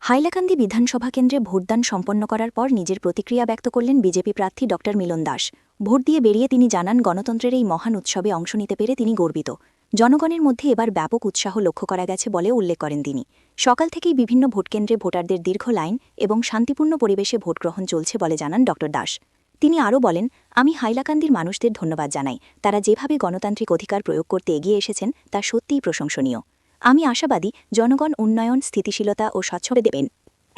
হাইলাকান্দি বিধানসভা কেন্দ্রে ভোটদান সম্পন্ন করার পর নিজের প্রতিক্রিয়া ব্যক্ত করলেন বিজেপি প্রার্থী ড মিলন দাস। ভোট দিয়ে বেরিয়ে তিনি জানান, গণতন্ত্রের এই মহান উৎসবে অংশ নিতে পেরে তিনি গর্বিত। জনগণের মধ্যে এবার ব্যাপক উৎসাহ লক্ষ্য করা গেছে বলেও উল্লেখ করেন তিনি। সকাল থেকেই বিভিন্ন ভোটকেন্দ্রে ভোটারদের দীর্ঘ লাইন এবং শান্তিপূর্ণ পরিবেশে ভোটগ্রহণ চলছে বলে জানান ড দাস। তিনি আরও বলেন, আমি হাইলাকান্দির মানুষদের ধন্যবাদ জানাই। তারা যেভাবে গণতান্ত্রিক অধিকার প্রয়োগ করতে এগিয়ে এসেছেন তা সত্যিই প্রশংসনীয়। আমি আশাবাদী জনগণ উন্নয়ন, স্থিতিশীলতা ও স্বচ্ছতা দেবেন।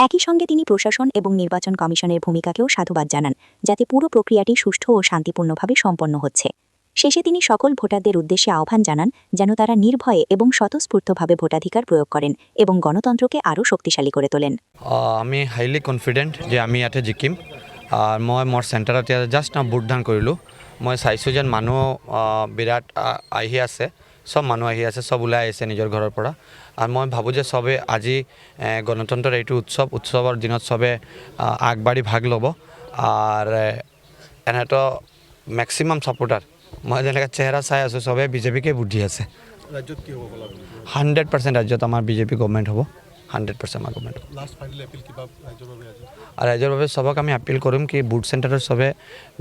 একই সঙ্গে তিনি প্রশাসন এবং নির্বাচন কমিশনের ভূমিকাকেও সাধুবাদ জানান, যাতে পুরো প্রক্রিয়াটি সুষ্ঠু ও শান্তিপূর্ণভাবে সম্পন্ন হচ্ছে। শেষে তিনি সকল ভোটারদের উদ্দেশ্যে আহ্বান জানান যেন তারা নির্ভয়ে এবং স্বতঃস্ফূর্তভাবে ভোটাধিকার প্রয়োগ করেন এবং গণতন্ত্রকে আরও শক্তিশালী করে তোলেন। আমি হাইলি কনফিডেন্ট যে আমি ইয়াতে জিকিম। আর মই মোৰ চেণ্টাৰত জাষ্ট না ভোটদান কৰিলোঁ। মই চাইছোঁ যেন মানুহ বিৰাট আহি আছে, সব মানুহ আহি আছে, সব ওলাই আহিছে নিজৰ ঘৰৰ পৰা। আৰু মই ভাবোঁ যে চবে আজি গণতন্ত্ৰৰ এইটো উৎসৱৰ দিনত চবে আগবাঢ়ি ভাগ ল'ব। আৰু এনেতো মেক্সিমাম ছাপোৰ্টাৰ মই যেনেকৈ চেহেৰা চাই আছোঁ, চবে বিজেপিকে ভোট দি আছে। 100% ৰাজ্যত আমাৰ বিজেপি গভৰ্ণমেণ্ট হ'ব। 100% আমাৰ গভৰ্ণমেণ্ট হ'ব। আৰু ৰাইজৰ বাবে চবক আমি আপিল কৰিম কি ভোট চেণ্টাৰৰ চবে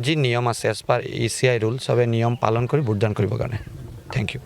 যি নিয়ম আছে এজ পাৰ ECI ৰুল, চবে নিয়ম পালন কৰি ভোটদান কৰিবৰ কাৰণে। Thank you.